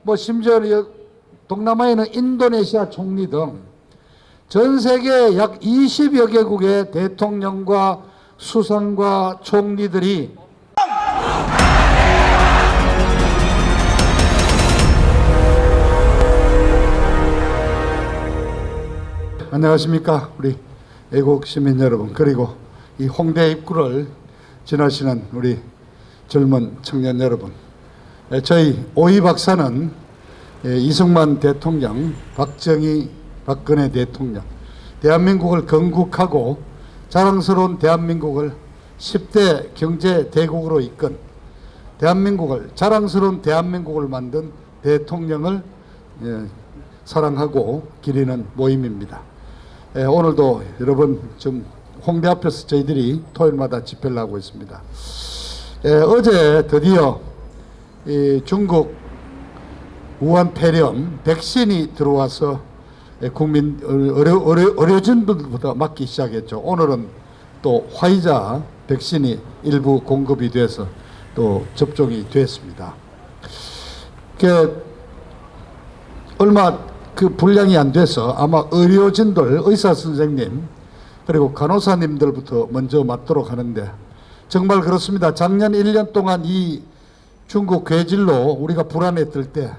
뭐 심지어 동남아에는 인도네시아 총리 등 전 세계 약 20여 개국의 대통령과 수상과 총리들이 안녕하십니까 우리 애국 시민 여러분, 그리고 이 홍대 입구를 지나시는 우리 젊은 청년 여러분, 저희 오이 박사는 이승만 대통령, 박정희, 박근혜 대통령, 대한민국을 건국하고 자랑스러운 대한민국을 10대 경제 대국으로 이끈, 대한민국을 자랑스러운 대한민국을 만든 대통령을 사랑하고 기리는 모임입니다. 오늘도 여러분 좀 홍대 앞에서 저희들이 토요일마다 집회를 하고 있습니다. 어제 드디어 중국 우한 폐렴 백신이 들어와서 국민 어려진 분들부터 맞기 시작했죠. 오늘은 또 화이자 백신이 일부 공급이 돼서 또 접종이 됐습니다. 얼마 분량이 안 돼서 아마 의료진들, 의사 선생님 그리고 간호사님들부터 먼저 맞도록 하는데, 정말 그렇습니다. 작년 1년 동안 이 중국 괴질로 우리가 불안했을 때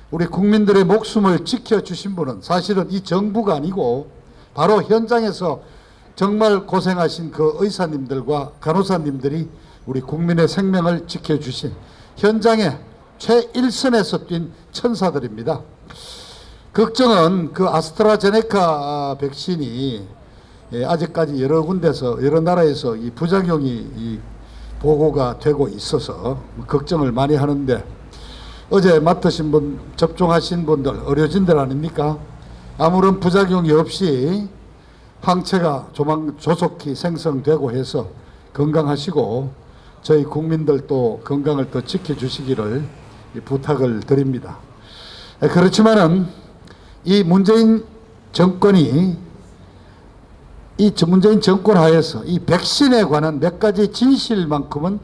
우리 국민들의 목숨을 지켜주신 분은 사실은 이 정부가 아니고 바로 현장에서 정말 고생하신 그 의사님들과 간호사님들이 우리 국민의 생명을 지켜주신 현장에 최일선에서 뛴 천사들입니다. 걱정은 그 아스트라제네카 백신이 아직까지 여러 군데서, 여러 나라에서 이 부작용이 보고가 되고 있어서 걱정을 많이 하는데, 어제 맡으신 분, 접종하신 분들, 의료진들 아닙니까? 아무런 부작용이 없이 항체가 조속히 생성되고 해서 건강하시고 저희 국민들도 건강을 더 지켜주시기를 부탁을 드립니다. 그렇지만은 이 문재인 정권 하에서 이 백신에 관한 몇 가지 진실만큼은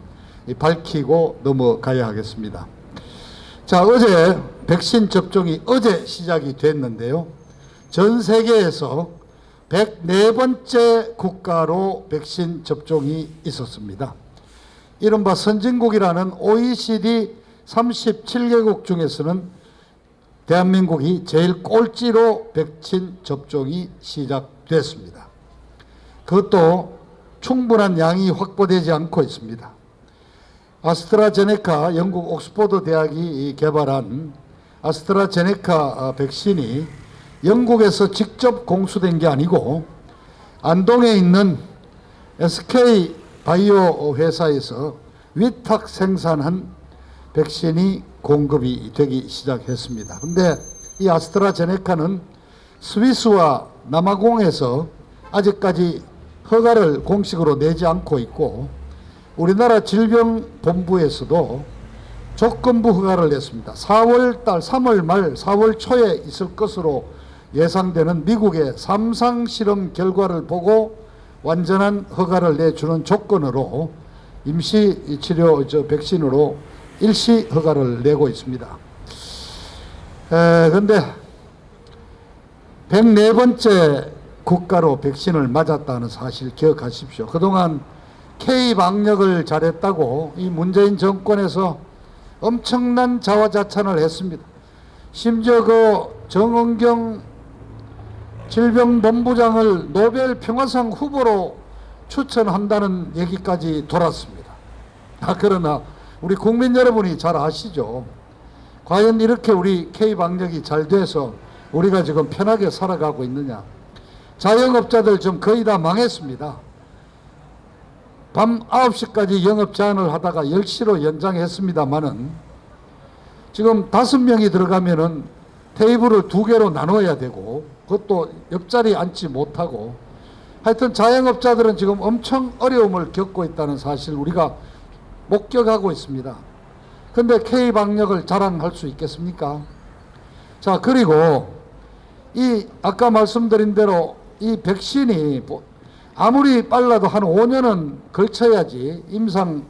밝히고 넘어가야 하겠습니다. 자, 어제 백신 접종이 어제 시작이 됐는데요. 전 세계에서 104번째 국가로 백신 접종이 있었습니다. 이른바 선진국이라는 OECD 37개국 중에서는 대한민국이 제일 꼴찌로 백신 접종이 시작됐습니다. 그것도 충분한 양이 확보되지 않고 있습니다. 아스트라제네카, 영국 옥스퍼드 대학이 개발한 아스트라제네카 백신이 영국에서 직접 공수된 게 아니고 안동에 있는 SK 바이오 회사에서 위탁 생산한 백신이 공급이 되기 시작했습니다. 근데 이 아스트라제네카는 스위스와 남아공에서 아직까지 허가를 공식으로 내지 않고 있고, 우리나라 질병본부에서도 조건부 허가를 냈습니다. 3월 말 4월 초에 있을 것으로 예상되는 미국의 3상 실험 결과를 보고 완전한 허가를 내주는 조건으로 임시 치료 백신으로 일시 허가를 내고 있습니다. 그런데 104번째 국가로 백신을 맞았다는 사실 기억하십시오. 그동안 K-방역을 잘했다고 이 문재인 정권에서 엄청난 자화자찬을 했습니다. 심지어 그 정은경 질병본부장을 노벨 평화상 후보로 추천한다는 얘기까지 돌았습니다. 그러나 우리 국민 여러분이 잘 아시죠. 과연 이렇게 우리 K-방역이 잘 돼서 우리가 지금 편하게 살아가고 있느냐. 자영업자들 지금 거의 다 망했습니다. 밤 9시까지 영업 제한을 하다가 10시로 연장했습니다마는 지금 5명이 들어가면은 테이블을 2개로 나눠야 되고, 그것도 옆자리에 앉지 못하고, 하여튼 자영업자들은 지금 엄청 어려움을 겪고 있다는 사실 우리가 목격하고 있습니다. 근데 K방역을 자랑할 수 있겠습니까? 자, 그리고 이 아까 말씀드린 대로 이 백신이 아무리 빨라도 한 5년은 걸쳐야지 임상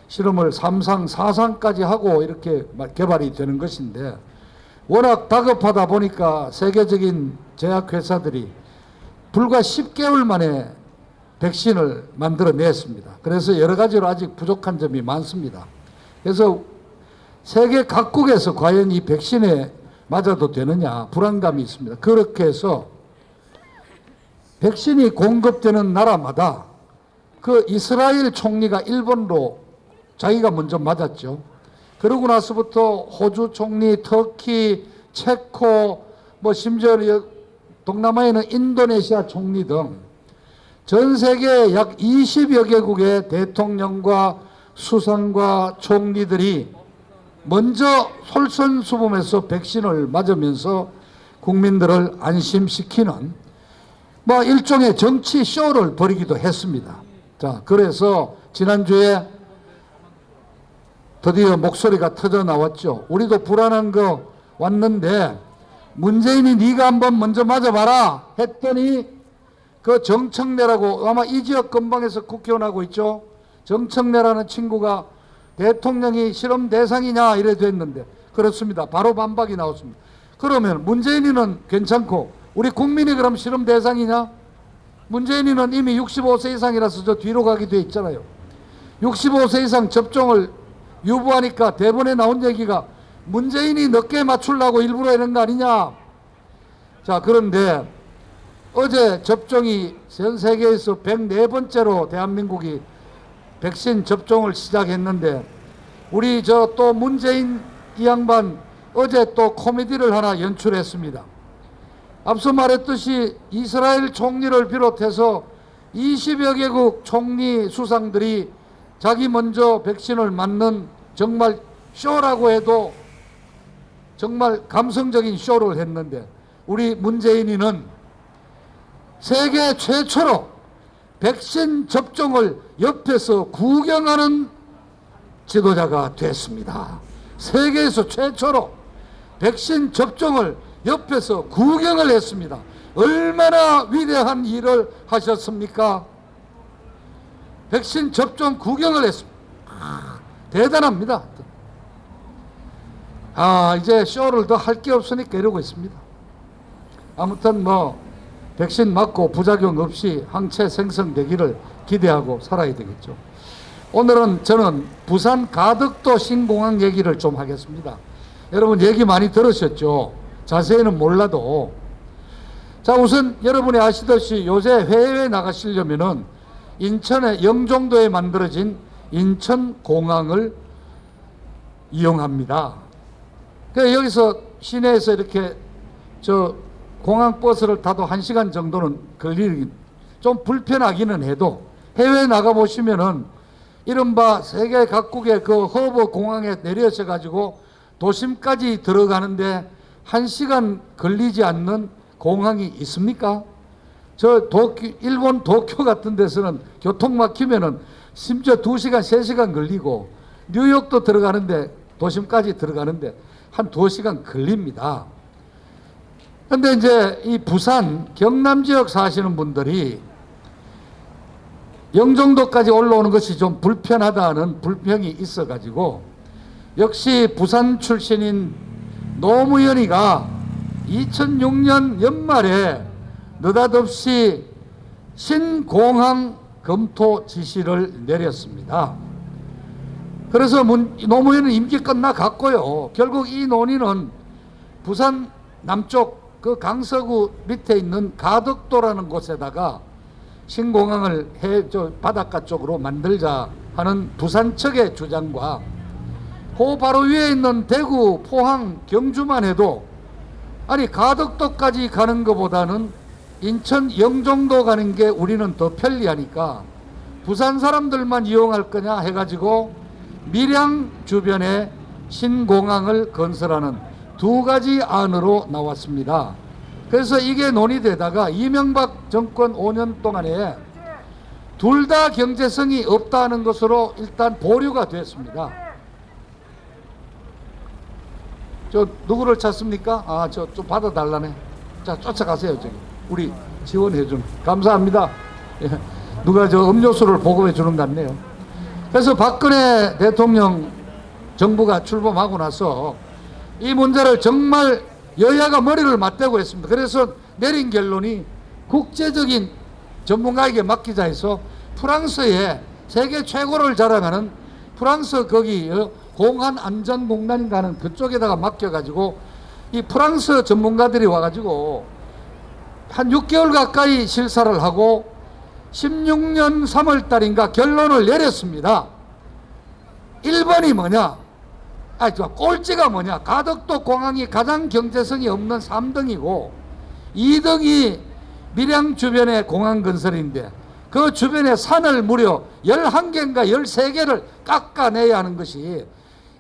실험을 3상, 4상까지 하고 이렇게 개발이 되는 것인데, 워낙 다급하다 보니까 세계적인 제약회사들이 불과 10개월 만에 백신을 만들어냈습니다. 그래서 여러 가지로 아직 부족한 점이 많습니다. 그래서 세계 각국에서 과연 이 백신에 맞아도 되느냐 불안감이 있습니다. 그렇게 해서 백신이 공급되는 나라마다 그 이스라엘 총리가 일본으로 자기가 먼저 맞았죠. 그러고 나서부터 호주 총리, 터키, 체코, 뭐 심지어 동남아에는 인도네시아 총리 등 전 세계 약 20여 개국의 대통령과 수상과 총리들이 먼저 솔선수범해서 백신을 맞으면서 국민들을 안심시키는 뭐 일종의 정치 쇼를 벌이기도 했습니다. 자, 그래서 지난주에 드디어 목소리가 터져 나왔죠. 우리도 불안한 거 왔는데 문재인이 네가 한번 먼저 맞아봐라 했더니 그 정청래라고 아마 이 지역 근방에서 국회의원하고 있죠. 정청래라는 친구가 대통령이 실험 대상이냐 이래 됐는데 그렇습니다. 바로 반박이 나왔습니다. 그러면 문재인이는 괜찮고 우리 국민이 그럼 실험 대상이냐? 문재인이는 이미 65세 이상이라서 저 뒤로 가게 돼 있잖아요. 65세 이상 접종을 유보하니까 대본에 나온 얘기가 문재인이 늦게 맞추려고 일부러 이런 거 아니냐. 자, 그런데 어제 접종이 전 세계에서 104번째로 대한민국이 백신 접종을 시작했는데 우리 저 또 문재인 이 양반 어제 또 코미디를 하나 연출했습니다. 앞서 말했듯이 이스라엘 총리를 비롯해서 20여 개국 총리 수상들이 자기 먼저 백신을 맞는 정말 쇼라고 해도 정말 감성적인 쇼를 했는데 우리 문재인이는 세계 최초로 백신 접종을 옆에서 구경하는 지도자가 됐습니다. 세계에서 최초로 백신 접종을 옆에서 구경을 했습니다. 얼마나 위대한 일을 하셨습니까? 백신 접종 구경을 했습니다. 대단합니다. 이제 쇼를 더 할 게 없으니까 이러고 있습니다. 아무튼 뭐 백신 맞고 부작용 없이 항체 생성되기를 기대하고 살아야 되겠죠. 오늘은 저는 부산 가덕도 신공항 얘기를 좀 하겠습니다. 여러분 얘기 많이 들으셨죠? 자세히는 몰라도. 자, 우선 여러분이 아시듯이 요새 해외에 나가시려면은 인천의 영종도에 만들어진 인천공항을 이용합니다. 그래서 여기서 시내에서 이렇게 공항버스를 타도 1시간 정도는 걸리긴 좀 불편하기는 해도 해외에 나가보시면은 이른바 세계 각국의 그 허브 공항에 내려서 가지고 도심까지 들어가는데 1시간 걸리지 않는 공항이 있습니까? 일본 도쿄 같은 데서는 교통 막히면은 심지어 2시간, 3시간 걸리고 뉴욕도 들어가는데 도심까지 들어가는데 한 2시간 걸립니다. 근데 이제 이 부산 경남 지역 사시는 분들이 영종도까지 올라오는 것이 좀 불편하다는 불평이 있어 가지고 역시 부산 출신인 노무현이가 2006년 연말에 느닷없이 신공항 검토 지시를 내렸습니다. 그래서 노무현은 임기 끝나갔고요. 결국 이 논의는 부산 남쪽 그 강서구 밑에 있는 가덕도라는 곳에다가 신공항을 바닷가 쪽으로 만들자 하는 부산 측의 주장과 그 바로 위에 있는 대구, 포항, 경주만 해도 아니 가덕도까지 가는 것보다는 인천 영종도 가는 게 우리는 더 편리하니까 부산 사람들만 이용할 거냐 해가지고 밀양 주변에 신공항을 건설하는 2가지 안으로 나왔습니다. 그래서 이게 논의되다가 이명박 정권 5년 동안에 둘 다 경제성이 없다는 것으로 일단 보류가 됐습니다. 저 누구를 찾습니까? 저 좀 받아달라네. 자, 쫓아가세요. 저기 우리 지원해 준 감사합니다. 예. 누가 저 음료수를 보급해 주는 것 같네요. 그래서 박근혜 대통령 정부가 출범하고 나서 이 문제를 정말 여야가 머리를 맞대고 했습니다. 그래서 내린 결론이 국제적인 전문가에게 맡기자 해서 프랑스에 세계 최고를 자랑하는 프랑스 거기 공안안전공단인가 하는 그쪽에다가 맡겨가지고 이 프랑스 전문가들이 와가지고 한 6개월 가까이 실사를 하고 16년 3월 달인가 결론을 내렸습니다. 1번이 뭐냐? 꼴찌가 뭐냐? 가덕도 공항이 가장 경제성이 없는 3등이고 2등이 밀양 주변의 공항 건설인데 그 주변에 산을 무려 11개인가 13개를 깎아내야 하는 것이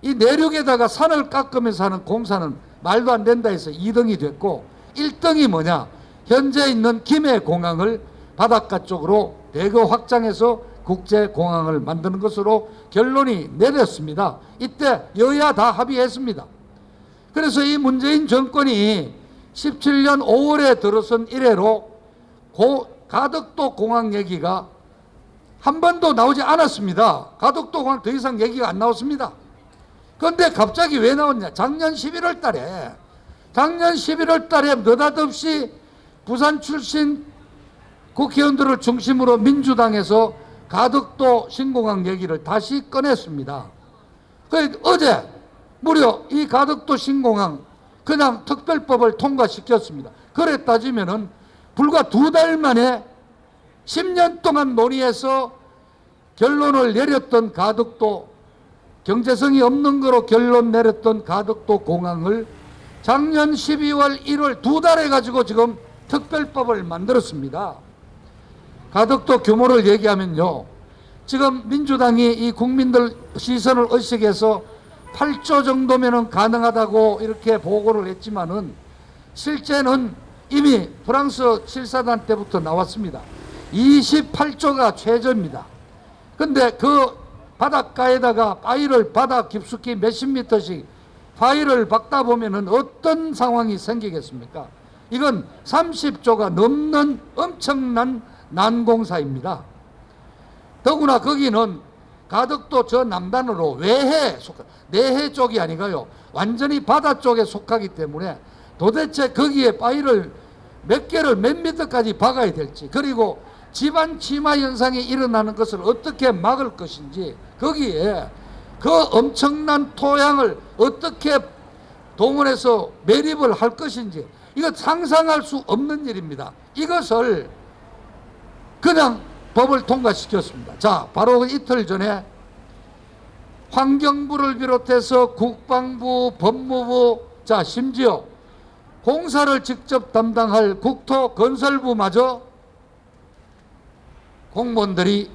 이 내륙에다가 산을 깎으면서 하는 공사는 말도 안 된다 해서 2등이 됐고 1등이 뭐냐? 현재 있는 김해공항을 바닷가 쪽으로 대거 확장해서 국제공항을 만드는 것으로 결론이 내렸습니다. 이때 여야 다 합의했습니다. 그래서 이 문재인 정권이 17년 5월에 들어선 이래로 가덕도 공항 얘기가 한 번도 나오지 않았습니다. 가덕도 공항 더 이상 얘기가 안 나왔습니다. 그런데 갑자기 왜 나왔냐? 작년 11월 달에 느닷없이 부산 출신 국회의원들을 중심으로 민주당에서 가덕도 신공항 얘기를 다시 꺼냈습니다. 어제 무려 이 가덕도 신공항 그냥 특별법을 통과시켰습니다. 그래 따지면은 불과 2달 만에 10년 동안 논의해서 결론을 내렸던 가덕도, 경제성이 없는 거로 결론 내렸던 가덕도 공항을 작년 12월 1월 2달에 가지고 지금 특별법을 만들었습니다. 가덕도 규모를 얘기하면요, 지금 민주당이 이 국민들 시선을 의식해서 8조 정도면은 가능하다고 이렇게 보고를 했지만은 실제는 이미 프랑스 실사단 때부터 나왔습니다. 28조가 최저입니다. 근데 그 바닷가에다가 파일을 바다 깊숙이 몇십 미터씩 파일을 박다 보면은 어떤 상황이 생기겠습니까? 이건 30조가 넘는 엄청난 난공사입니다. 더구나 거기는 가덕도 저 남단으로 내해 쪽이 아니가요, 완전히 바다 쪽에 속하기 때문에 도대체 거기에 파일을 몇 개를 몇 미터까지 박아야 될지, 그리고 집안 침하 현상이 일어나는 것을 어떻게 막을 것인지, 거기에 그 엄청난 토양을 어떻게 동원해서 매립을 할 것인지, 이거 상상할 수 없는 일입니다. 이것을 그냥 법을 통과시켰습니다. 자, 바로 이틀 전에 환경부를 비롯해서 국방부, 법무부, 자, 심지어 공사를 직접 담당할 국토건설부마저 공무원들이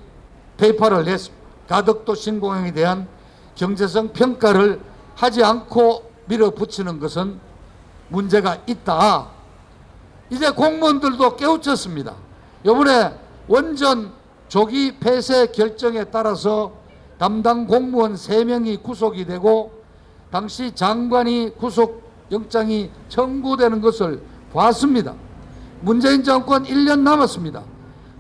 페이퍼를 냈습니다. 가덕도 신공항에 대한 경제성 평가를 하지 않고 밀어붙이는 것은 문제가 있다. 이제 공무원들도 깨우쳤습니다. 이번에 원전 조기 폐쇄 결정에 따라서 담당 공무원 3명이 구속이 되고 당시 장관이 구속영장이 청구되는 것을 봤습니다. 문재인 정권 1년 남았습니다.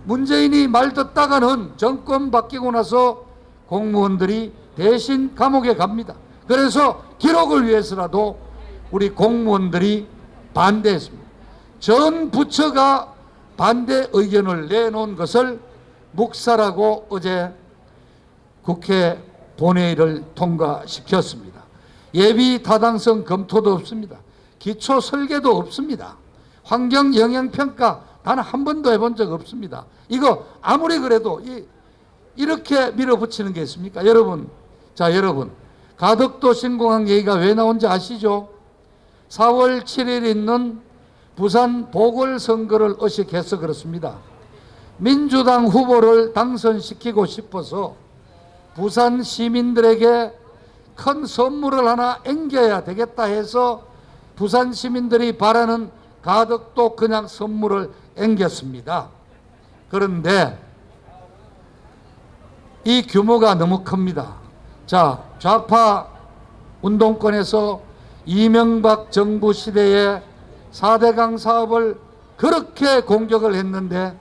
문재인이 말 듣다가는 정권 바뀌고 나서 공무원들이 대신 감옥에 갑니다. 그래서 기록을 위해서라도 우리 공무원들이 반대했습니다. 전 부처가 반대 의견을 내놓은 것을 묵살하고 어제 국회 본회의를 통과시켰습니다. 예비 타당성 검토도 없습니다. 기초 설계도 없습니다. 환경 영향평가 단 한 번도 해본 적 없습니다. 이거 아무리 그래도 이렇게 밀어붙이는 게 있습니까? 여러분, 자, 여러분, 가덕도 신공항 얘기가 왜 나온지 아시죠? 4월 7일 있는 부산 보궐선거를 의식해서 그렇습니다. 민주당 후보를 당선시키고 싶어서 부산 시민들에게 큰 선물을 하나 앵겨야 되겠다 해서 부산 시민들이 바라는 가덕도 그냥 선물을 앵겼습니다. 그런데 이 규모가 너무 큽니다. 자, 좌파 운동권에서 이명박 정부 시대에 4대강 사업을 그렇게 공격을 했는데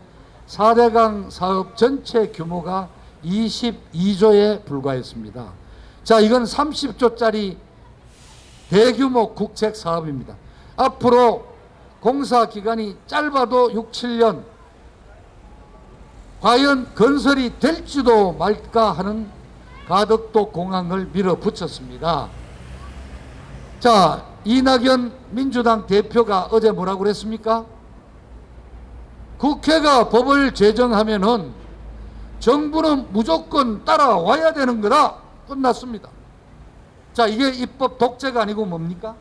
4대강 사업 전체 규모가 22조에 불과했습니다. 자, 이건 30조짜리 대규모 국책 사업입니다. 앞으로 공사 기간이 짧아도 6, 7년 과연 건설이 될지도 말까 하는 가덕도 공항을 밀어붙였습니다. 자, 이낙연 민주당 대표가 어제 뭐라고 그랬습니까? 국회가 법을 제정하면은 정부는 무조건 따라와야 되는 거다. 끝났습니다. 자, 이게 입법 독재가 아니고 뭡니까?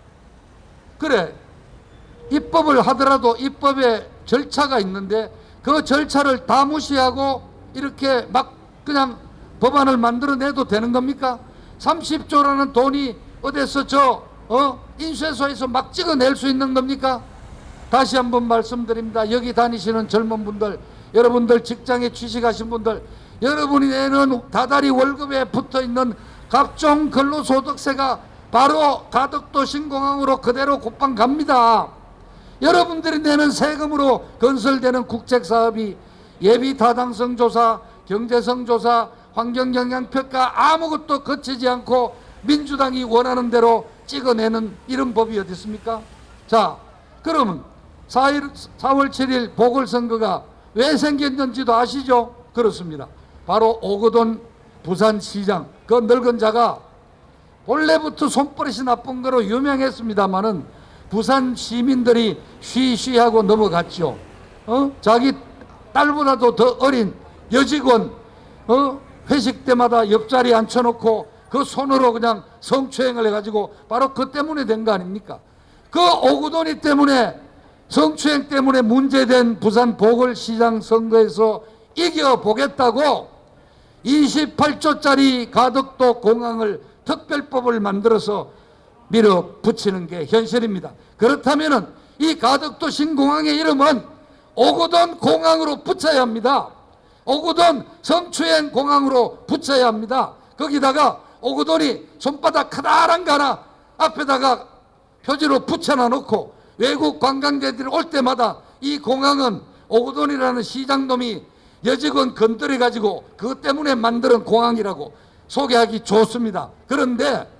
그래, 입법을 하더라도 입법에 절차가 있는데 그 절차를 다 무시하고 이렇게 막 그냥 법안을 만들어내도 되는 겁니까? 30조라는 돈이 어디서 인쇄소에서 막 찍어낼 수 있는 겁니까? 다시 한번 말씀드립니다. 여기 다니시는 젊은 분들, 여러분들 직장에 취직하신 분들, 여러분이 내는 다달이 월급에 붙어있는 각종 근로소득세가 바로 가덕도 신공항으로 그대로 곧방 갑니다. 여러분들이 내는 세금으로 건설되는 국책사업이 예비타당성 조사, 경제성 조사, 환경영향평가 아무것도 거치지 않고 민주당이 원하는 대로 찍어내는 이런 법이 어디 있습니까? 자, 그러면 4월 7일 보궐선거가 왜 생겼는지도 아시죠? 그렇습니다. 바로 오거돈 부산시장, 그 늙은 자가 본래부터 손버릇이 나쁜 거로 유명했습니다마는 부산 시민들이 쉬쉬하고 넘어갔죠. 자기 딸보다도 더 어린 여직원 회식 때마다 옆자리에 앉혀놓고 그 손으로 그냥 성추행을 해가지고 바로 그 때문에 된 거 아닙니까? 그 오구돈이 때문에 성추행 때문에 문제된 부산 보궐시장 선거에서 이겨보겠다고 28조짜리 가덕도 공항을 특별법을 만들어서 밀어붙이는 게 현실입니다. 그렇다면 이 가덕도 신공항의 이름은 오거돈 공항으로 붙여야 합니다. 오거돈 성추행 공항으로 붙여야 합니다. 거기다가 오거돈이 손바닥 커다란 거 하나 앞에다가 표지로 붙여놔 놓고 외국 관광객들이 올 때마다 이 공항은 오거돈이라는 시장놈이 여직원 건드려 가지고 그것 때문에 만드는 공항이라고 소개하기 좋습니다. 그런데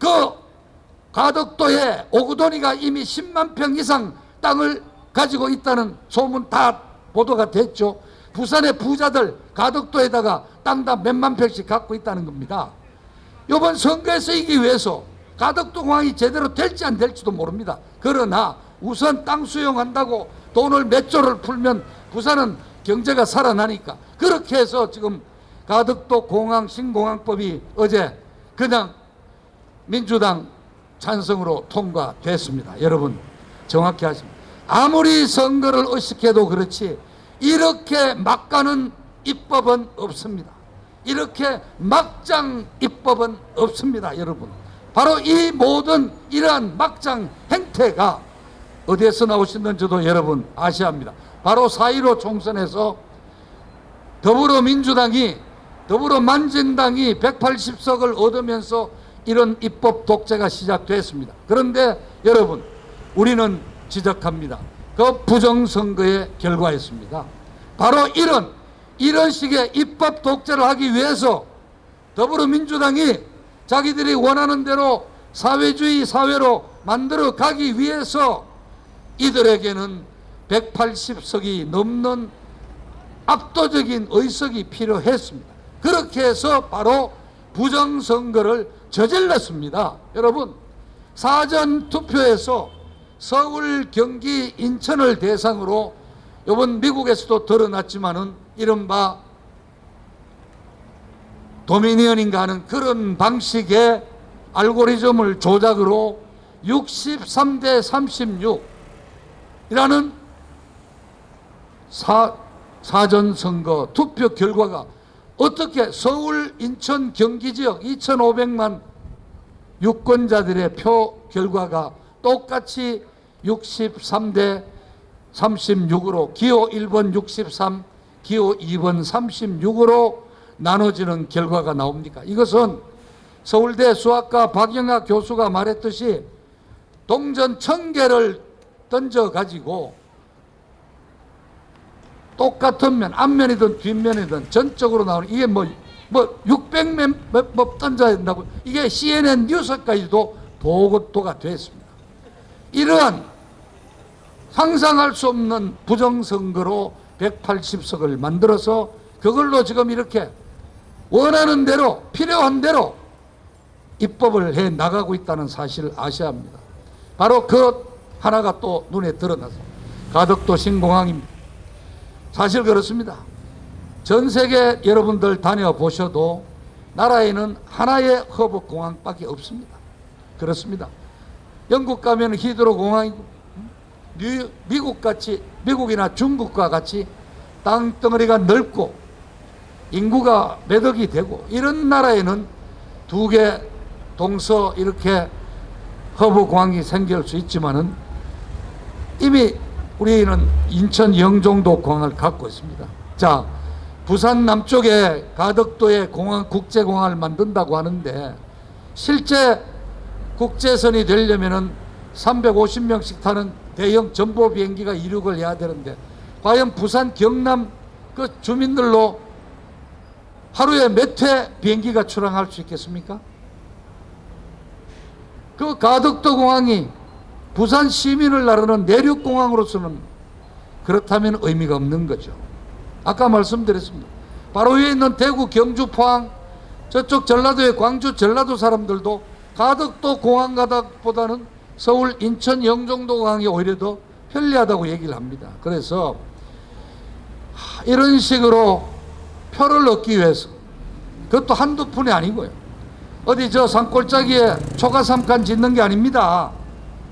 그 가덕도에 오거돈이가 이미 10만 평 이상 땅을 가지고 있다는 소문 다 보도가 됐죠. 부산의 부자들 가덕도에다가 땅 다 몇만 평씩 갖고 있다는 겁니다. 이번 선거에서 이기기 위해서 가덕도 공항이 제대로 될지 안 될지도 모릅니다. 그러나 우선 땅 수용한다고 돈을 몇 조를 풀면 부산은 경제가 살아나니까 그렇게 해서 지금 가덕도 공항 신공항법이 어제 그냥 민주당 찬성으로 통과됐습니다. 여러분 정확히 하십니다. 아무리 선거를 의식해도 그렇지 이렇게 막 가는 입법은 없습니다. 이렇게 막장 입법은 없습니다. 여러분 바로 이 모든 이러한 막장 행태가 어디에서 나오시는지도 여러분 아셔야 합니다. 바로 4.15 총선에서 더불어민주당이 180석을 얻으면서 이런 입법 독재가 시작됐습니다. 그런데 여러분 우리는 지적합니다. 그 부정선거의 결과였습니다. 바로 이런 식의 입법 독재를 하기 위해서 더불어민주당이 자기들이 원하는 대로 사회주의 사회로 만들어 가기 위해서 이들에게는 180석이 넘는 압도적인 의석이 필요했습니다. 그렇게 해서 바로 부정선거를 저질렀습니다. 여러분 사전투표에서 서울, 경기, 인천을 대상으로 이번 미국에서도 드러났지만은 이른바 도미니언인가 하는 그런 방식의 알고리즘을 조작으로 63대 36이라는 사전선거 투표 결과가 어떻게 서울, 인천, 경기 지역 2,500만 유권자들의 표 결과가 똑같이 63대 36으로 기호 1번 63, 기호 2번 36으로 나눠지는 결과가 나옵니까? 이것은 서울대 수학과 박영학 교수가 말했듯이 동전 1000개를 던져가지고 똑같은 면, 앞면이든 뒷면이든 전적으로 나오는 이게 뭐 600면 던져야 된다고 이게 CNN 뉴스까지도 도가 됐습니다. 이러한 상상할 수 없는 부정선거로 180석을 만들어서 그걸로 지금 이렇게 원하는 대로 필요한 대로 입법을 해 나가고 있다는 사실을 아셔야 합니다. 바로 그 하나가 또 눈에 드러나서 가덕도 신공항입니다. 사실 그렇습니다. 전 세계 여러분들 다녀보셔도 나라에는 하나의 허브공항밖에 없습니다. 그렇습니다. 영국 가면 히드로 공항이고 미국같이 미국이나 중국과 같이 땅덩어리가 넓고 인구가 몇 억이 되고 이런 나라에는 두 개 동서 이렇게 허브공항이 생길 수 있지만은 이미 우리는 인천 영종도 공항을 갖고 있습니다. 자, 부산 남쪽에 가덕도에 공항, 국제공항을 만든다고 하는데 실제 국제선이 되려면은 350명씩 타는 대형 전보 비행기가 이륙을 해야 되는데 과연 부산 경남 그 주민들로 하루에 몇 회 비행기가 출항할 수 있겠습니까? 그 가덕도 공항이 부산 시민을 나르는 내륙공항으로서는 그렇다면 의미가 없는 거죠. 아까 말씀드렸습니다. 바로 위에 있는 대구, 경주, 포항, 저쪽 전라도의 광주, 전라도 사람들도 가덕도 공항 가다보다는 서울, 인천, 영종도 공항이 오히려 더 편리하다고 얘기를 합니다. 그래서 이런 식으로 표를 얻기 위해서 그것도 한두 푼이 아니고요. 어디 저 산골짜기에 초가삼간 짓는 게 아닙니다.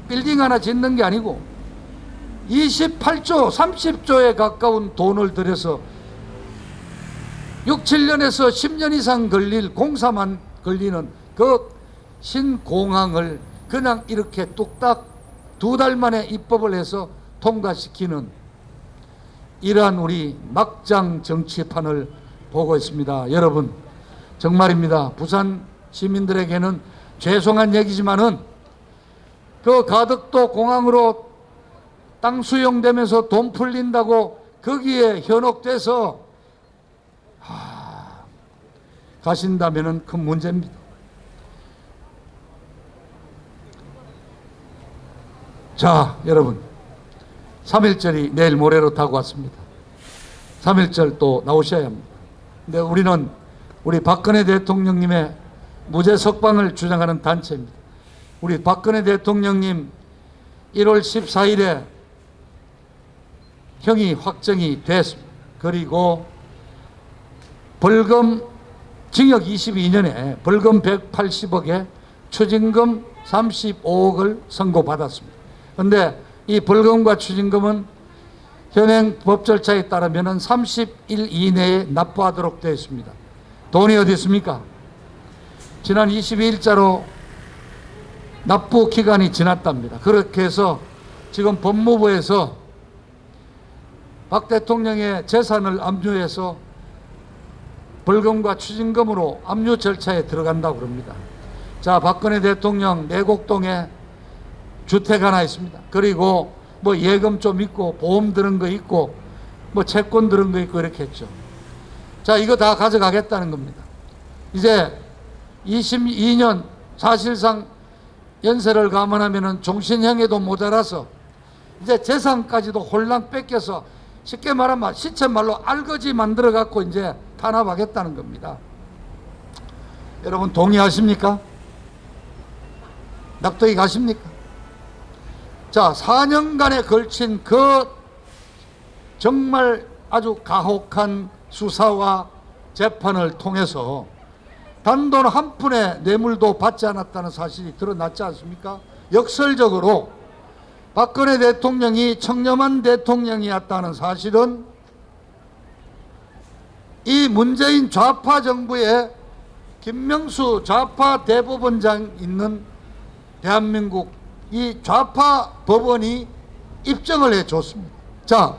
빌딩 하나 짓는 게 아니고 28조, 30조에 가까운 돈을 들여서 6, 7년에서 10년 이상 걸릴 공사만 걸리는 그 신공항을 그냥 이렇게 뚝딱 2달 만에 입법을 해서 통과시키는 이러한 우리 막장 정치판을 보고 있습니다. 여러분 정말입니다. 부산 시민들에게는 죄송한 얘기지만은 그 가덕도 공항으로 땅 수용되면서 돈 풀린다고 거기에 현혹돼서 가신다면은 큰 문제입니다. 자, 여러분 3.1절이 내일 모레로 다가왔습니다. 3.1절 또 나오셔야 합니다. 근데 우리는 우리 박근혜 대통령님의 무죄 석방을 주장하는 단체입니다. 우리 박근혜 대통령님 1월 14일에 형이 확정이 됐습니다. 그리고 벌금 징역 22년에 벌금 180억에 추징금 35억을 선고받았습니다. 그런데 이 벌금과 추징금은 현행 법 절차에 따르면 30일 이내에 납부하도록 되어 있습니다. 돈이 어디 있습니까? 지난 22일자로 납부 기간이 지났답니다. 그렇게 해서 지금 법무부에서 박 대통령의 재산을 압류해서 벌금과 추징금으로 압류 절차에 들어간다고 그럽니다. 자, 박근혜 대통령 내곡동에 주택 하나 있습니다. 그리고 뭐 예금 좀 있고 보험 들은 거 있고 뭐 채권 들은 거 있고 이렇게 했죠. 자, 이거 다 가져가겠다는 겁니다. 이제 22년 사실상 연세를 감안하면은 종신형에도 모자라서 이제 재산까지도 홀랑 뺏겨서 쉽게 말하면 시쳇말로 알거지 만들어 갖고 이제 탄압하겠다는 겁니다. 여러분 동의하십니까? 납득이 가십니까? 자, 4년간에 걸친 그 정말 아주 가혹한 수사와 재판을 통해서 단돈 한 푼의 뇌물도 받지 않았다는 사실이 드러났지 않습니까? 역설적으로 박근혜 대통령이 청렴한 대통령이었다는 사실은 이 문재인 좌파 정부의 김명수 좌파 대법원장 있는 대한민국 이 좌파 법원이 입증을 해줬습니다. 자,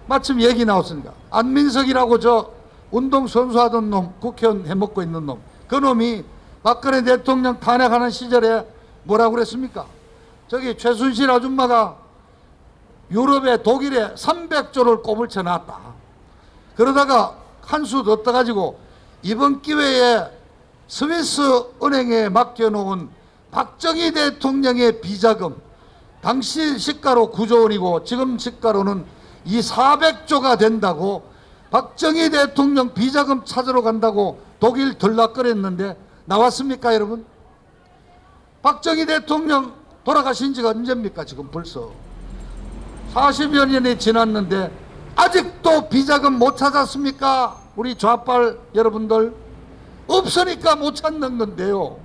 마침 얘기 나왔으니까 안민석이라고 저 운동선수 하던 놈, 국회의원 해먹고 있는 놈, 그 놈이 박근혜 대통령 탄핵하는 시절에 뭐라고 그랬습니까? 저기 최순실 아줌마가 유럽에 독일에 300조를 꼽을 쳐놨다. 그러다가 한 수 더 떠가지고 이번 기회에 스위스 은행에 맡겨놓은 박정희 대통령의 비자금, 당시 시가로 9조 원이고 지금 시가로는 이 400조가 된다고 박정희 대통령 비자금 찾으러 간다고 독일 들락거렸는데 나왔습니까 여러분? 박정희 대통령 돌아가신 지가 언제입니까? 지금 벌써 40여 년이 지났는데 아직도 비자금 못 찾았습니까? 우리 좌빨 여러분들, 없으니까 못 찾는 건데요.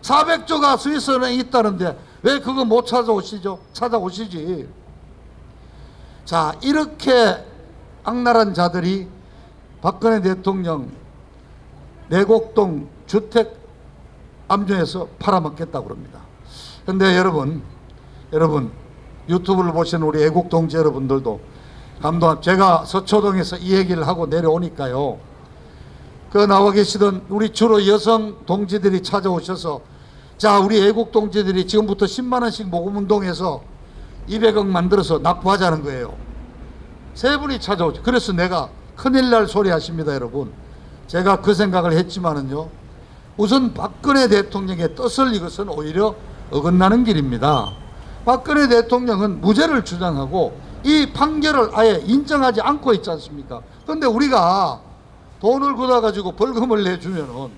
400조가 스위스은행에 있다는데 왜 그거 못 찾아오시죠? 찾아오시지. 자, 이렇게 악랄한 자들이 박근혜 대통령 내곡동 주택 압류해서 팔아먹겠다고 그럽니다. 근데 여러분 유튜브를 보시는 우리 애국 동지 여러분들도 제가 서초동에서 이 얘기를 하고 내려오니까요, 그 나와 계시던 우리 주로 여성 동지들이 찾아오셔서, 자, 우리 애국 동지들이 지금부터 10만 원씩 모금운동해서 200억 만들어서 납부하자는 거예요. 세 분이 찾아오죠. 그래서 내가 큰일 날 소리 하십니다 여러분. 제가 그 생각을 했지만은요, 우선 박근혜 대통령의 뜻을 이것은 오히려 어긋나는 길입니다. 박근혜 대통령은 무죄를 주장하고 이 판결을 아예 인정하지 않고 있지 않습니까? 그런데 우리가 돈을 걷어가지고 벌금을 내주면은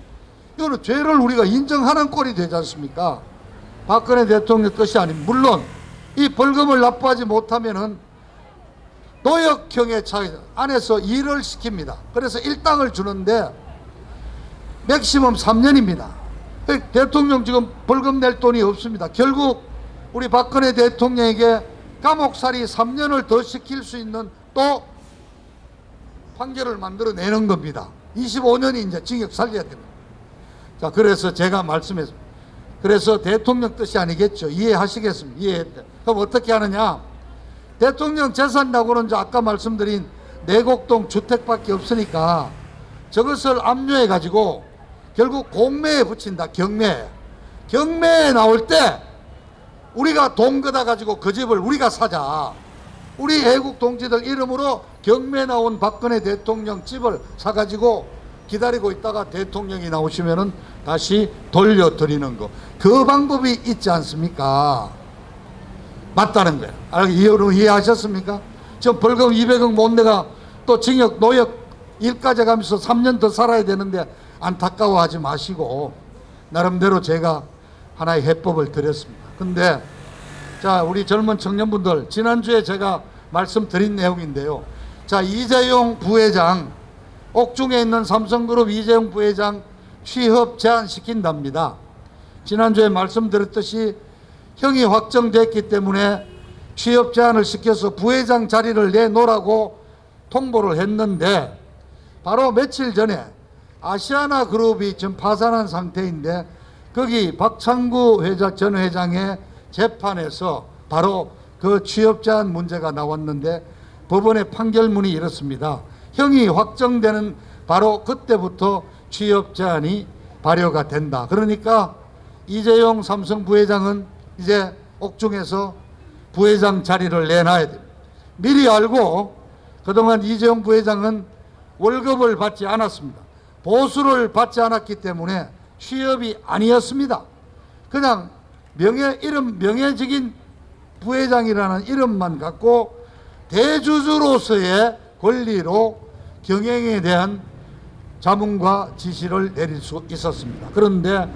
이거는 죄를 우리가 인정하는 꼴이 되지 않습니까? 박근혜 대통령 뜻이 아닌, 물론 이 벌금을 납부하지 못하면은 노역형의 차이 안에서 일을 시킵니다. 그래서 일당을 주는데 맥시멈 3년입니다. 대통령 지금 벌금 낼 돈이 없습니다. 결국 우리 박근혜 대통령에게 감옥살이 3년을 더 시킬 수 있는 또 판결을 만들어내는 겁니다. 25년이 이제 징역 살려야 됩니다. 자, 그래서 제가 말씀했습니다. 그래서 대통령 뜻이 아니겠죠. 이해하시겠습니까? 이해했대. 그럼 어떻게 하느냐? 대통령 재산이라고는 아까 말씀드린 내곡동 주택밖에 없으니까 저것을 압류해 가지고 결국 공매에 붙인다. 경매에 나올 때 우리가 돈 걷어 가지고 그 집을 우리가 사자. 우리 애국 동지들 이름으로 경매 나온 박근혜 대통령 집을 사가지고 기다리고 있다가 대통령이 나오시면은 다시 돌려드리는 거. 그 방법이 있지 않습니까? 맞다는 거예요. 이해하셨습니까? 저 벌금 200억 못 내가 또 징역, 노역, 일까지 가면서 3년 더 살아야 되는데 안타까워하지 마시고 나름대로 제가 하나의 해법을 드렸습니다. 근데 자, 우리 젊은 청년분들, 지난주에 제가 말씀드린 내용인데요. 자, 이재용 부회장, 옥중에 있는 삼성그룹 이재용 부회장 취업 제한시킨답니다. 지난주에 말씀드렸듯이 형이 확정됐기 때문에 취업 제한을 시켜서 부회장 자리를 내놓으라고 통보를 했는데 바로 며칠 전에 아시아나 그룹이 지금 파산한 상태인데 거기 박창구 전 회장의 재판에서 바로 그 취업 제한 문제가 나왔는데 법원의 판결문이 이렇습니다. 형이 확정되는 바로 그때부터 취업 제한이 발효가 된다. 그러니까 이재용 삼성 부회장은 이제 옥중에서 부회장 자리를 내놔야 됩니다. 미리 알고 그동안 이재용 부회장은 월급을 받지 않았습니다. 보수를 받지 않았기 때문에 취업이 아니었습니다. 그냥 명예적인 부회장이라는 이름만 갖고 대주주로서의 권리로 경영에 대한 자문과 지시를 내릴 수 있었습니다. 그런데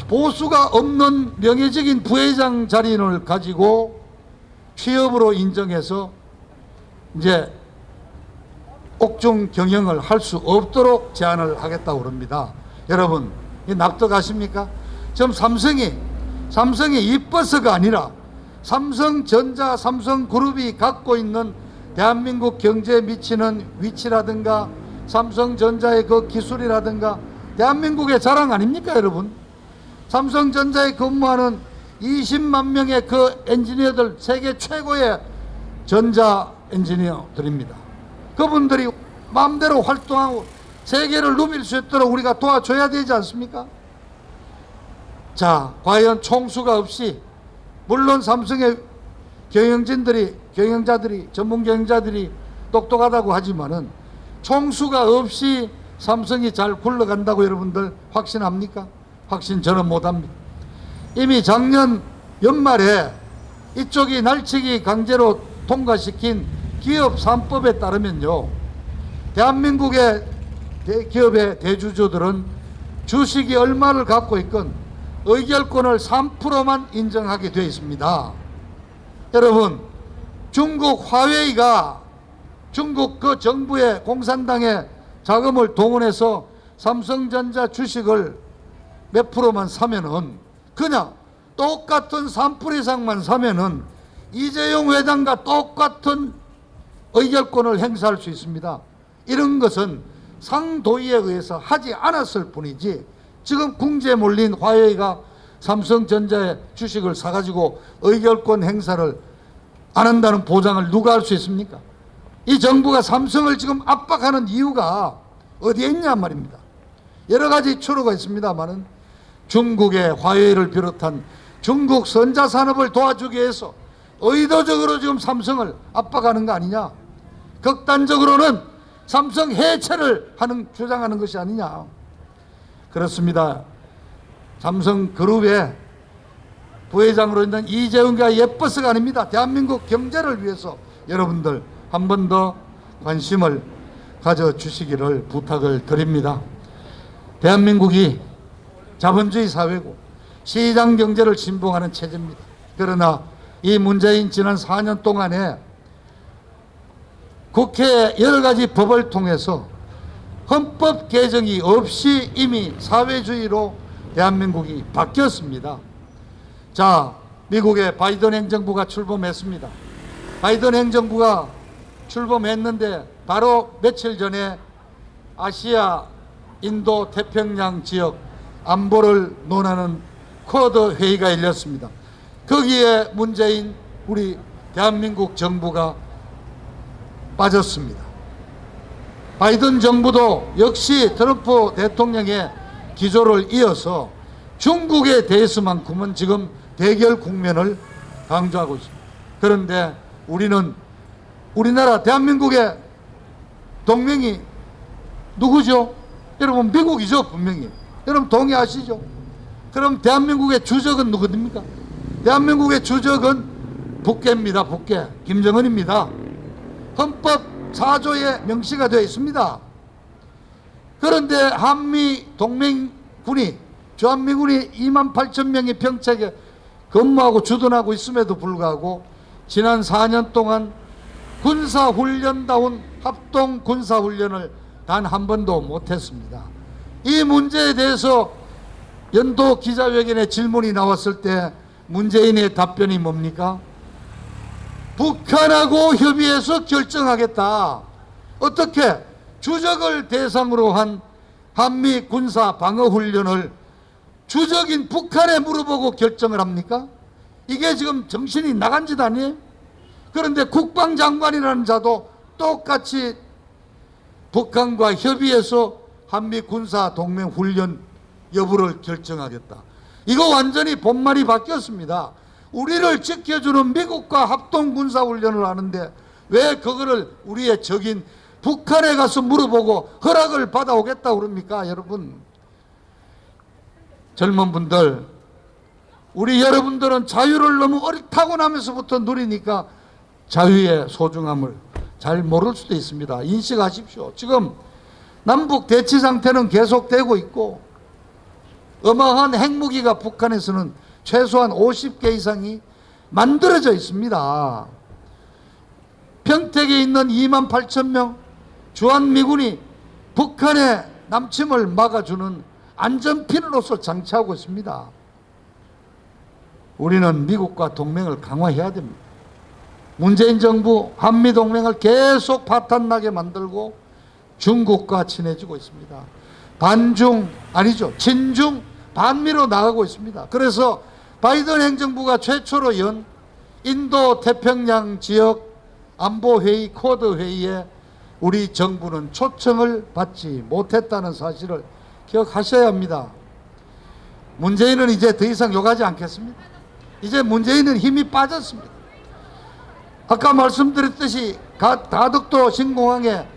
보수가 없는 명예적인 부회장 자리를 가지고 취업으로 인정해서 이제 옥중 경영을 할 수 없도록 제한을 하겠다고 합니다. 여러분, 납득하십니까? 지금 삼성이 이뻐서가 아니라 삼성전자, 삼성그룹이 갖고 있는 대한민국 경제에 미치는 위치라든가 삼성전자의 그 기술이라든가 대한민국의 자랑 아닙니까 여러분? 삼성전자에 근무하는 20만 명의 그 엔지니어들, 세계 최고의 전자 엔지니어들입니다. 그분들이 마음대로 활동하고 세계를 누빌 수 있도록 우리가 도와줘야 되지 않습니까? 자, 과연 총수가 없이, 물론 삼성의 경영자들이, 전문 경영자들이 똑똑하다고 하지만은 총수가 없이 삼성이 잘 굴러간다고 여러분들 확신합니까? 확신 저는 못합니다. 이미 작년 연말에 이쪽이 날치기 강제로 통과시킨 기업 3법에 따르면요, 대한민국의 기업의 대주주들은 주식이 얼마를 갖고 있건 의결권을 3%만 인정하게 되어 있습니다. 여러분, 중국 화웨이가 중국 그 정부의 공산당의 자금을 동원해서 삼성전자 주식을 몇 프로만 사면은, 그냥 똑같은 3% 이상만 사면은 이재용 회장과 똑같은 의결권을 행사할 수 있습니다. 이런 것은 상도의에 의해서 하지 않았을 뿐이지, 지금 궁지에 몰린 화웨이가 삼성전자의 주식을 사가지고 의결권 행사를 안 한다는 보장을 누가 할 수 있습니까? 이 정부가 삼성을 지금 압박하는 이유가 어디에 있냐 말입니다. 여러 가지 추로가 있습니다만은 중국의 화웨이를 비롯한 중국 선자산업을 도와주기 위해서 의도적으로 지금 삼성을 압박하는 거 아니냐, 극단적으로는 삼성 해체를 주장하는 것이 아니냐. 그렇습니다. 삼성그룹의 부회장으로 있는 이재용가 예뻐서가 아닙니다. 대한민국 경제를 위해서 여러분들 한 번 더 관심을 가져주시기를 부탁을 드립니다. 대한민국이 자본주의 사회고 시장 경제를 신봉하는 체제입니다. 그러나 이 문재인 지난 4년 동안에 국회 여러 가지 법을 통해서 헌법 개정이 없이 이미 사회주의로 대한민국이 바뀌었습니다. 자, 미국의 바이든 행정부가 출범했습니다. 바이든 행정부가 출범했는데 바로 며칠 전에 아시아, 인도, 태평양 지역 안보를 논하는 쿼드 회의가 열렸습니다. 거기에 문재인 우리 대한민국 정부가 빠졌습니다. 바이든 정부도 역시 트럼프 대통령의 기조를 이어서 중국에 대해서만큼은 지금 대결 국면을 강조하고 있습니다. 그런데 우리나라 대한민국의 동맹이 누구죠? 여러분, 미국이죠, 분명히. 여러분 동의하시죠? 그럼 대한민국의 주적은 누구입니까? 대한민국의 주적은 북계입니다. 북계 김정은입니다. 헌법 4조에 명시가 되어 있습니다. 그런데 한미 동맹군이, 주한미군이 28,000명의 병책에 근무하고 주둔하고 있음에도 불구하고 지난 4년 동안 군사훈련다운 합동 군사훈련을 단 한 번도 못했습니다. 이 문제에 대해서 연도 기자회견에 질문이 나왔을 때 문재인의 답변이 뭡니까? 북한하고 협의해서 결정하겠다. 어떻게 주적을 대상으로 한 한미 군사 방어훈련을 주적인 북한에 물어보고 결정을 합니까? 이게 지금 정신이 나간 짓 아니에요? 그런데 국방장관이라는 자도 똑같이 북한과 협의해서 한미 군사 동맹 훈련 여부를 결정하겠다. 이거 완전히 본말이 바뀌었습니다. 우리를 지켜주는 미국과 합동 군사 훈련을 하는데 왜 그거를 우리의 적인 북한에 가서 물어보고 허락을 받아오겠다고 그럽니까? 여러분, 젊은 분들, 우리 여러분들은 자유를 너무 타고나면서부터 누리니까 자유의 소중함을 잘 모를 수도 있습니다. 인식하십시오. 지금 남북 대치 상태는 계속되고 있고 어마어마한 핵무기가 북한에서는 최소한 50개 이상이 만들어져 있습니다. 평택에 있는 28,000명 주한미군이 북한의 남침을 막아주는 안전핀으로서 장치하고 있습니다. 우리는 미국과 동맹을 강화해야 됩니다. 문재인 정부 한미동맹을 계속 파탄나게 만들고 중국과 친해지고 있습니다. 친중 반미로 나가고 있습니다. 그래서 바이든 행정부가 최초로 연 인도 태평양 지역 안보회의 쿼드 회의에 우리 정부는 초청을 받지 못했다는 사실을 기억하셔야 합니다. 문재인은 이제 더 이상 욕하지 않겠습니다. 이제 문재인은 힘이 빠졌습니다. 아까 말씀드렸듯이 가덕도 신공항에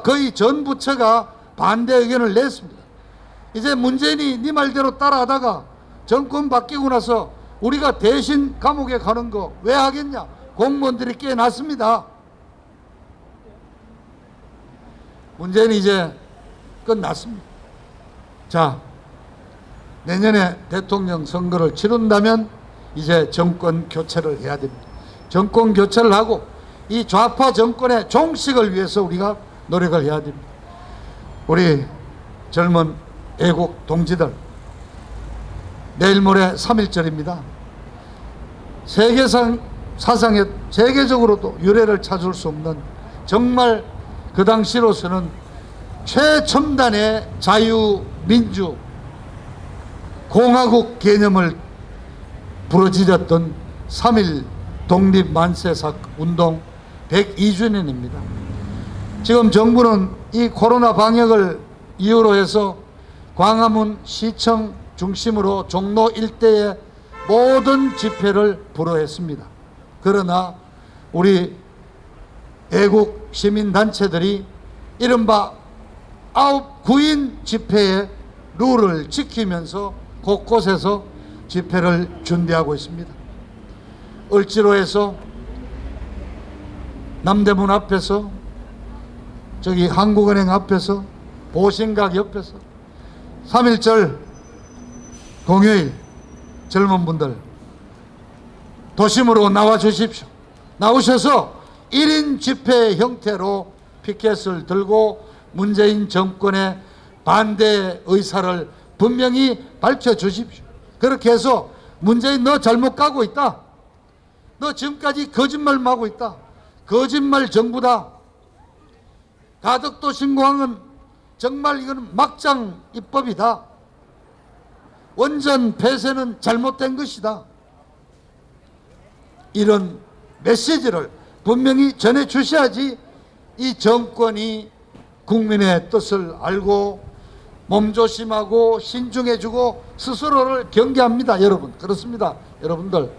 거의 전 부처가 반대 의견을 냈습니다. 이제 문재인이 네 말대로 따라하다가 정권 바뀌고 나서 우리가 대신 감옥에 가는 거 왜 하겠냐? 공무원들이 깨어났습니다. 문제는 이제 끝났습니다. 자, 내년에 대통령 선거를 치른다면 이제 정권 교체를 해야 됩니다. 정권 교체를 하고 이 좌파 정권의 종식을 위해서 우리가 노력을 해야 됩니다. 우리 젊은 애국 동지들, 내일 모레 3.1절입니다. 사상에 세계적으로도 유례를 찾을 수 없는, 정말 그 당시로서는 최첨단의 자유민주 공화국 개념을 부러지렸던 3.1 독립만세운동 102주년입니다. 지금 정부는 이 코로나 방역을 이유로 해서 광화문 시청 중심으로 종로 일대의 모든 집회를 불허했습니다. 그러나 우리 애국 시민단체들이 이른바 9인 집회의 룰을 지키면서 곳곳에서 집회를 준비하고 있습니다. 을지로에서, 남대문 앞에서, 저기 한국은행 앞에서, 보신각 옆에서 3.1절 공휴일 젊은 분들 도심으로 나와 주십시오. 나오셔서 1인 집회 형태로 피켓을 들고 문재인 정권의 반대 의사를 분명히 밝혀주십시오. 그렇게 해서 문재인 너 잘못 가고 있다. 너 지금까지 거짓말만 하고 있다. 거짓말 정부다. 가덕도 신공항은 정말 이건 막장 입법이다. 원전 폐쇄는 잘못된 것이다. 이런 메시지를 분명히 전해 주셔야지 이 정권이 국민의 뜻을 알고 몸조심하고 신중해주고 스스로를 경계합니다. 여러분, 그렇습니다. 여러분들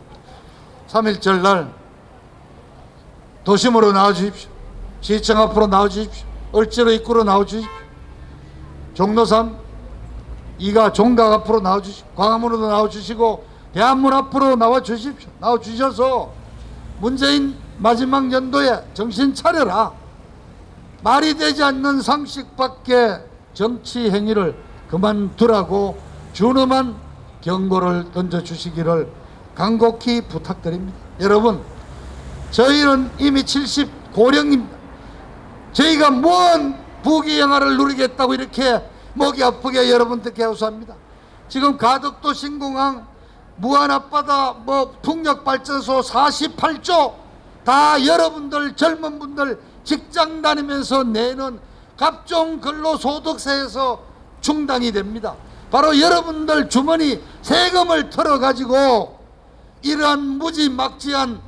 3.1절 날 도심으로 나와주십시오. 시청 앞으로 나와주십시오. 을지로 입구로 나와주십시오. 종로산 2가 종각 앞으로 나와주십시오. 광화문으로 나와주시고 대한문 앞으로 나와주십시오. 나와주셔서 문재인 마지막 연도에 정신 차려라. 말이 되지 않는 상식밖에 정치 행위를 그만두라고 준엄한 경고를 던져주시기를 간곡히 부탁드립니다. 여러분, 저희는 이미 70 고령입니다. 저희가 뭔 부귀영화를 누리겠다고 이렇게 목이 아프게 여러분들께 호소합니다. 지금 가덕도 신공항, 무한앞바다, 풍력발전소 48조 다 여러분들 젊은 분들 직장 다니면서 내는 각종 근로소득세에서 충당이 됩니다. 바로 여러분들 주머니 세금을 털어가지고 이러한 무지막지한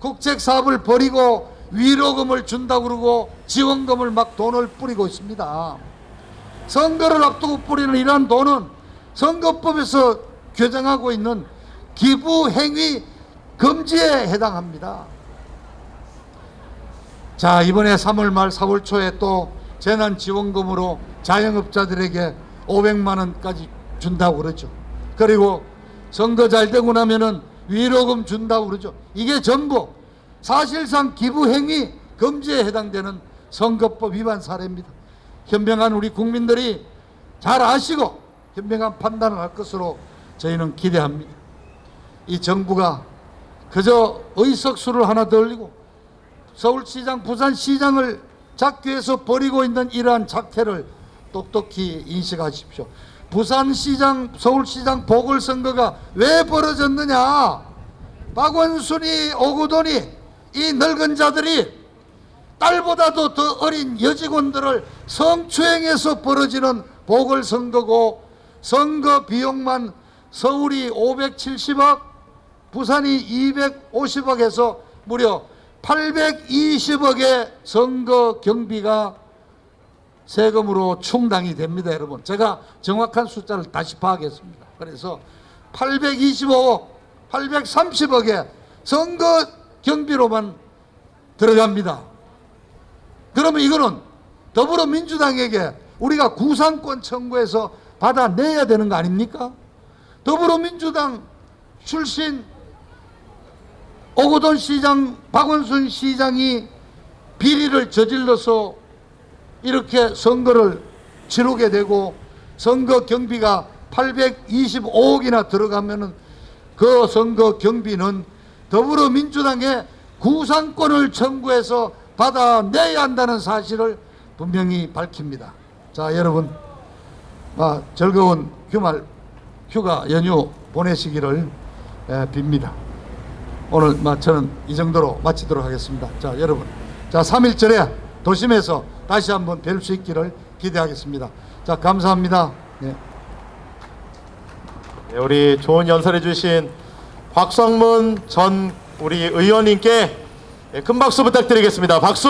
국책사업을 벌이고 위로금을 준다고 그러고 지원금을 막 돈을 뿌리고 있습니다. 선거를 앞두고 뿌리는 이러한 돈은 선거법에서 규정하고 있는 기부행위 금지에 해당합니다. 자, 이번에 3월 말 4월 초에 또 재난지원금으로 자영업자들에게 500만 원까지 준다고 그러죠. 그리고 선거 잘 되고 나면은 위로금 준다고 그러죠. 이게 전부 사실상 기부행위 금지에 해당되는 선거법 위반 사례입니다. 현명한 우리 국민들이 잘 아시고 현명한 판단을 할 것으로 저희는 기대합니다. 이 정부가 그저 의석수를 하나 더 올리고 서울시장, 부산시장을 잡기 위해서 벌이고 있는 이러한 작태를 똑똑히 인식하십시오. 부산시장, 서울시장 보궐선거가 왜 벌어졌느냐? 박원순이, 오구돈이, 이 늙은 자들이 딸보다도 더 어린 여직원들을 성추행해서 벌어지는 보궐선거고, 선거 비용만 서울이 570억, 부산이 250억에서 무려 820억의 선거 경비가 세금으로 충당이 됩니다. 여러분, 제가 정확한 숫자를 다시 파악했습니다. 그래서 825억, 830억의 선거 경비로만 들어갑니다. 그러면 이거는 더불어민주당에게 우리가 구상권 청구해서 받아내야 되는 거 아닙니까? 더불어민주당 출신 오거돈 시장, 박원순 시장이 비리를 저질러서 이렇게 선거를 치르게 되고 선거 경비가 825억이나 들어가면은 그 선거 경비는 더불어민주당의 구상권을 청구해서 받아내야 한다는 사실을 분명히 밝힙니다. 자, 여러분, 즐거운 주말 휴가 연휴 보내시기를 빕니다. 오늘 저는 이 정도로 마치도록 하겠습니다. 자, 여러분, 자, 3.1절에 도심에서 다시 한번 뵐 수 있기를 기대하겠습니다. 자, 감사합니다. 네. 네, 우리 좋은 연설해 주신 곽상문 전 우리 의원님께 큰 박수 부탁드리겠습니다. 박수!